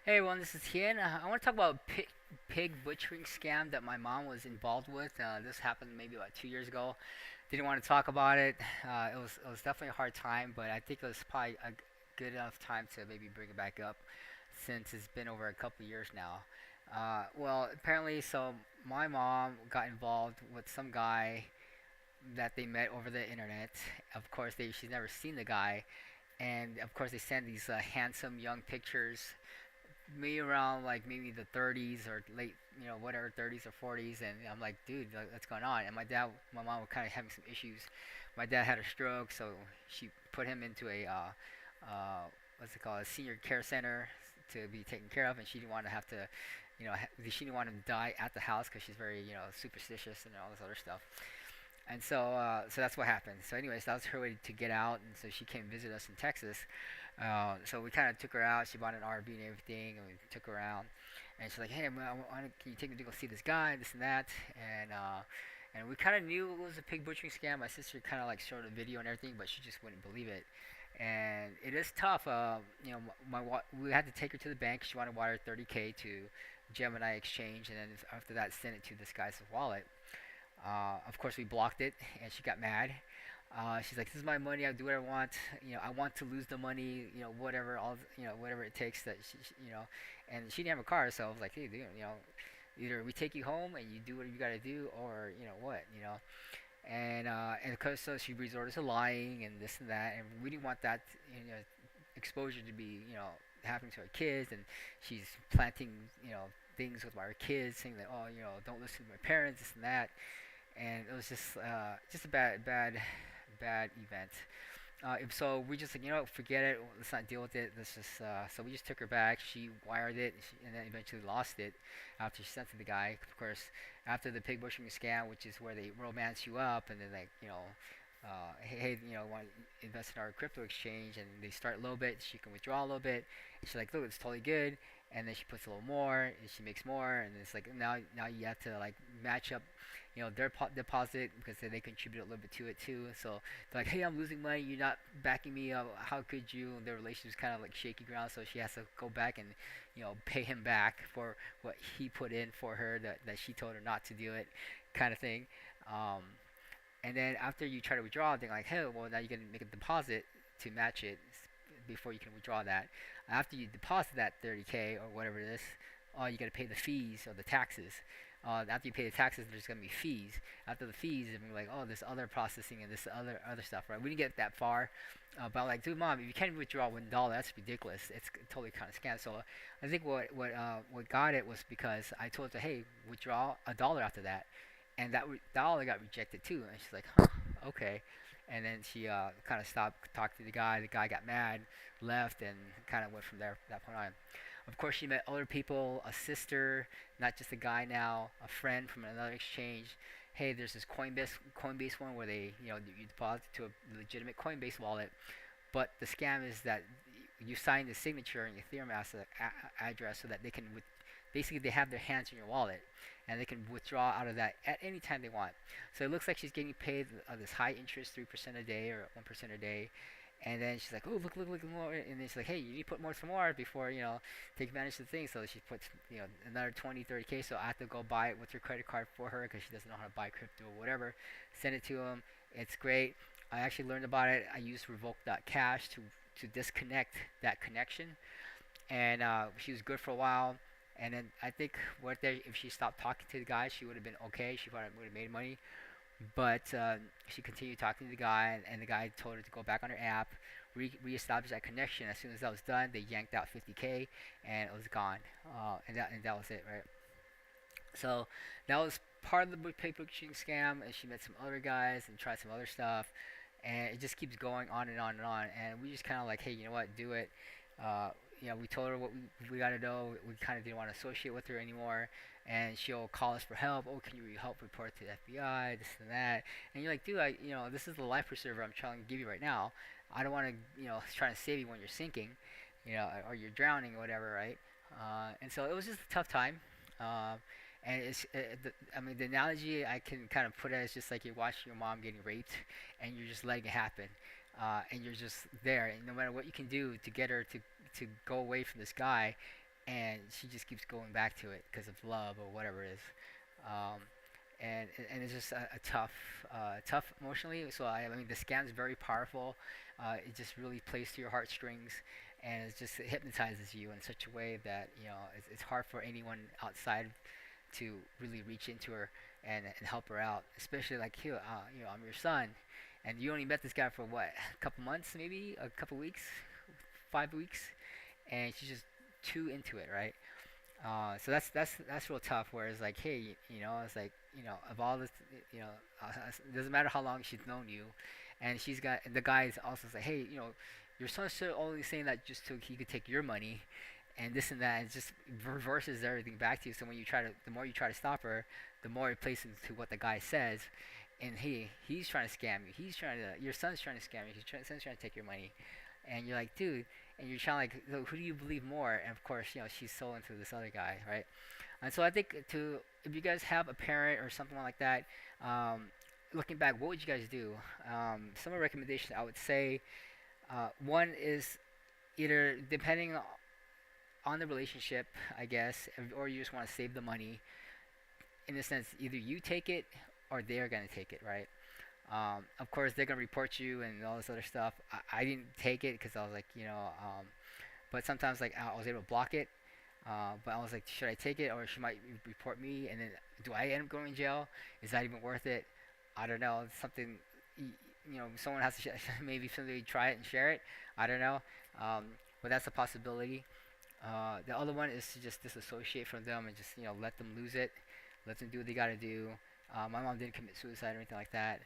Hey everyone, this is Tian. I want to talk about pig butchering scam that my mom was involved with. This happened maybe about 2 years ago. Didn't want to talk about it. It was definitely a hard time, but I think it was probably a good enough time to maybe bring it back up since it's been over a couple years now. Well, apparently, so my mom got involved with some guy that they met over the internet. Of course, she's never seen the guy, and of course they send these handsome young pictures me around like maybe the 30s or late, whatever 30s or 40s, and I'm like, dude, what's going on? And my mom was kind of having some issues. My dad had a stroke, so she put him into a what's it called, a senior care center to be taken care of, and she didn't want to have to, she didn't want him to die at the house because she's very, superstitious and all this other stuff. And so that's what happened. So, anyways, that was her way to get out, and so she came visit us in Texas. So we kind of took her out. She bought an RV and everything, and we took her around. And she's like, "Hey, can you take me to go see this guy, this and that?" And we kind of knew it was a pig butchering scam. My sister kind of like showed a video and everything, but she just wouldn't believe it. And it is tough. We had to take her to the bank. She wanted to wire 30K to Gemini Exchange, and then after that, send it to this guy's wallet. Of course, we blocked it, and she got mad. She's like, "This is my money. I do what I want. I want to lose the money. Whatever, whatever it takes." And she didn't have a car, so I was like, "Hey, dude, either we take you home and you do what you gotta do, or what, And of course, so she resorted to lying and this and that, and we didn't want that, exposure to be, happening to our kids, and she's planting, things with our kids, saying that, oh, don't listen to my parents, this and that, and it was just a bad event. If so, we just like, forget it. Let's not deal with it. So we just took her back. She wired it, and then eventually lost it after she sent it to the guy. Of course, after the pig bushing scam, which is where they romance you up, and then like, hey, want to invest in our crypto exchange, and they start a little bit. She can withdraw a little bit. And she's like, look, it's totally good. And then she puts a little more, and she makes more, and it's like now you have to like match up, their deposit because they contribute a little bit to it too. So they're like, hey, I'm losing money. You're not backing me up. How could you? And their relationship's kind of like shaky ground. So she has to go back and, pay him back for what he put in for her that she told her not to do it, kind of thing. Um, and then after you try to withdraw, they're like, hey, well, now you're going to make a deposit to match it before you can withdraw that. After you deposit that 30K or whatever it is, you got to pay the fees or the taxes. After you pay the taxes, there's gonna be fees. After the fees, and we're like, oh, this other processing and this other stuff, right? We didn't get that far, but I'm like, dude, mom, if you can't withdraw $1, that's ridiculous. It's totally kind of scam. So I think what got it was because I told her, hey, withdraw $1 after that, and that dollar got rejected too. And she's like, huh, okay. And then she kind of stopped talking to the guy. The guy got mad, left, and kind of went from there. That point on. Of course, she met other people, a sister, not just a guy now, a friend from another exchange. Hey, there's this Coinbase one where they, you deposit to a legitimate Coinbase wallet, but the scam is that you sign the signature and your Ethereum address so that they can, basically, they have their hands in your wallet, and they can withdraw out of that at any time they want. So it looks like she's getting paid this high interest, 3% a day or 1% a day, and then she's like, "Oh, look more!" And then she's like, "Hey, you need to put more some more before take advantage of the thing." So she puts another 20, 30K. So I have to go buy it with her credit card for her because she doesn't know how to buy crypto or whatever. Send it to him. It's great. I actually learned about it. I used Revoke.cash to disconnect that connection, and she was good for a while. And then I think if she stopped talking to the guy, she would have been okay. She probably would have made money. But she continued talking to the guy, and the guy told her to go back on her app, reestablish that connection. As soon as that was done, they yanked out 50K, and it was gone. And that was it, right? So that was part of the paper shooting scam, and she met some other guys and tried some other stuff, and it just keeps going on and on and on. And we just kind of like, hey, you know what, do it. Uh, we told her what we got to know. We kind of didn't want to associate with her anymore, and she'll call us for help. Oh, can you help report to the FBI? This and that. And you're like, dude, this is the life preserver I'm trying to give you right now. I don't want to, try to save you when you're sinking, or you're drowning or whatever, right? And so it was just a tough time. Um, and I mean, the analogy I can kind of put it as just like you're watching your mom getting raped, and you're just letting it happen, and you're just there. And no matter what you can do to get her to go away from this guy, and she just keeps going back to it because of love or whatever it is. Um, and it's just a tough emotionally. So I mean, the scam is very powerful. It just really plays to your heartstrings, and it just hypnotizes you in such a way that it's hard for anyone outside to really reach into her and help her out. Especially like here, I'm your son, and you only met this guy for what, a couple months, maybe a couple weeks, 5 weeks, and she's just too into it, right? So that's real tough. Whereas like, hey, it's like, of all this, you know, it doesn't matter how long she's known you, and she's got and the guys also say, hey, your son's still only saying that just so he could take your money, and this and that, and it just reverses everything back to you. So when the more you try to stop her, the more it plays into what the guy says, and he's trying to scam you. Your son's trying to scam you. Son's trying to take your money, and you're like, dude, and you're trying like, so who do you believe more? And of course, she's so into this other guy, right? And so I think if you guys have a parent or something like that, um, looking back, what would you guys do? Some of the recommendations I would say, one is either depending on the relationship, I guess, or you just want to save the money. In a sense, either you take it or they're gonna take it, right? Of course, they're gonna report you and all this other stuff. I didn't take it because I was like, but sometimes like I was able to block it. But I was like, should I take it or she might report me? And then do I end up going to jail? Is that even worth it? I don't know. It's something, someone has to maybe somebody try it and share it. I don't know. Um, but that's a possibility. The other one is to just disassociate from them and just let them lose it, let them do what they gotta do. My mom didn't commit suicide or anything like that,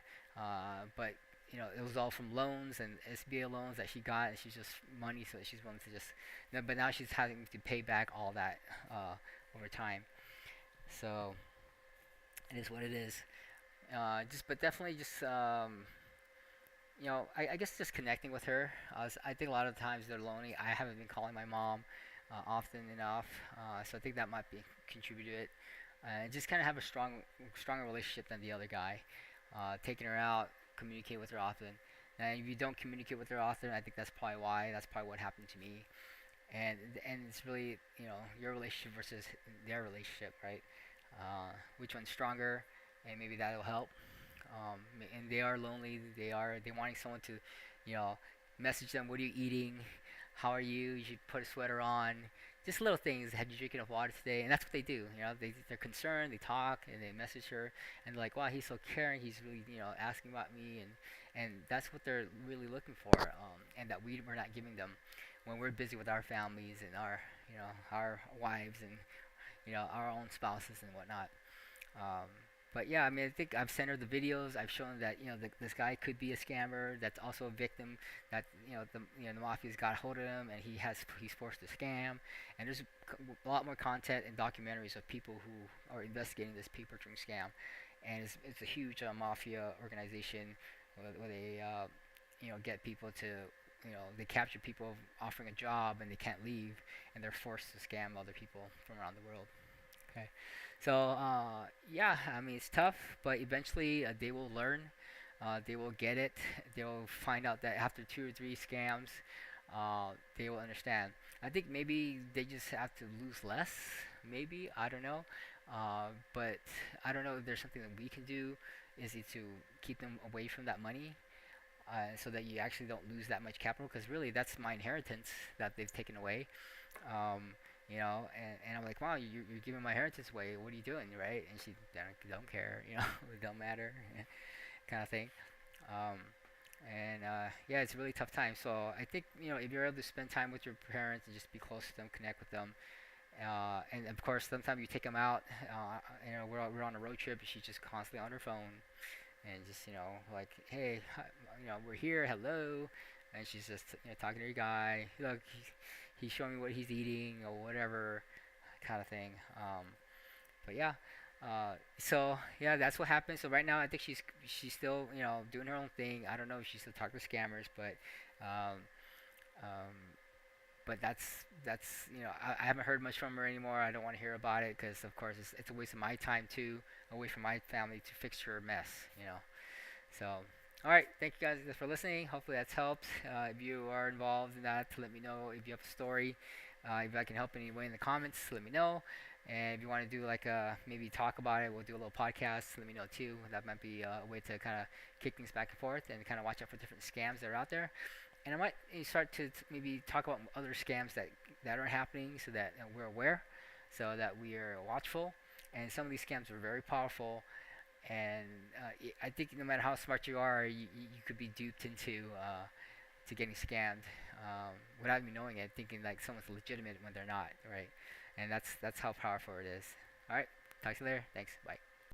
but it was all from loans and SBA loans that she got, and she's just money, so she's willing to just. No, but now she's having to pay back all that over time. So it is what it is. But definitely just I guess just connecting with her. I think a lot of times they're lonely. I haven't been calling my mom often enough, so I think that might be contribute to it. Just kind of have a stronger relationship than the other guy. Taking her out, communicate with her often. And if you don't communicate with her often, I think that's probably why. That's probably what happened to me. And it's really your relationship versus their relationship, right? Which one's stronger, and maybe that'll help. And they are lonely. They wanting someone to, you know, message them. What are you eating? How are you? You should put a sweater on. Just little things. Have you drinking enough water today? And that's what they do. They're concerned. They talk and they message her and they're like, wow, he's so caring. He's really asking about me and that's what they're really looking for. And that we're not giving them when we're busy with our families and our wives and our own spouses and whatnot. Um, but yeah, I mean, I think I've sent her the videos. I've shown that this guy could be a scammer. That's also a victim. That the mafia's got a hold of him, and he's forced to scam. And there's a lot more content and documentaries of people who are investigating this paper train scam. And it's a huge mafia organization where they get people to they capture people offering a job and they can't leave, and they're forced to scam other people from around the world. Okay. So yeah, I mean it's tough, but eventually they will learn. They will get it. They will find out that after two or three scams, they will understand. I think maybe they just have to lose less. Maybe I don't know, but I don't know if there's something that we can do. Is it to keep them away from that money, so that you actually don't lose that much capital? Because really, that's my inheritance that they've taken away. Um, and I'm like, wow, you're giving my inheritance away. What are you doing, right? And she don't care, it don't matter, kind of thing. Um, and yeah, it's a really tough time. So I think if you're able to spend time with your parents and just be close to them, connect with them, and of course, sometimes you take them out. We're on a road trip, and she's just constantly on her phone, and just like, hey, hi, we're here, hello, and she's just talking to your guy. Look, he's showing me what he's eating or whatever, kind of thing. But yeah, so yeah, that's what happened. So right now, I think she's still doing her own thing. I don't know if she's still talking to scammers, um, um, but that's I haven't heard much from her anymore. I don't want to hear about it because of course it's a waste of my time too, away from my family to fix her mess. So, all right, thank you guys for listening. Hopefully that's helped. If you are involved in that, to let me know if you have a story. If I can help in any way in the comments, let me know. And if you want to do like maybe talk about it, we'll do a little podcast. Let me know too. That might be a way to kind of kick things back and forth and kind of watch out for different scams that are out there. And I might start to maybe talk about other scams that are happening, so that we're aware, so that we are watchful. And some of these scams are very powerful, and I think no matter how smart you are, you could be duped into to getting scammed without even knowing it, thinking like someone's legitimate when they're not, right? And that's how powerful it is. All right, talk to you later. Thanks. Bye.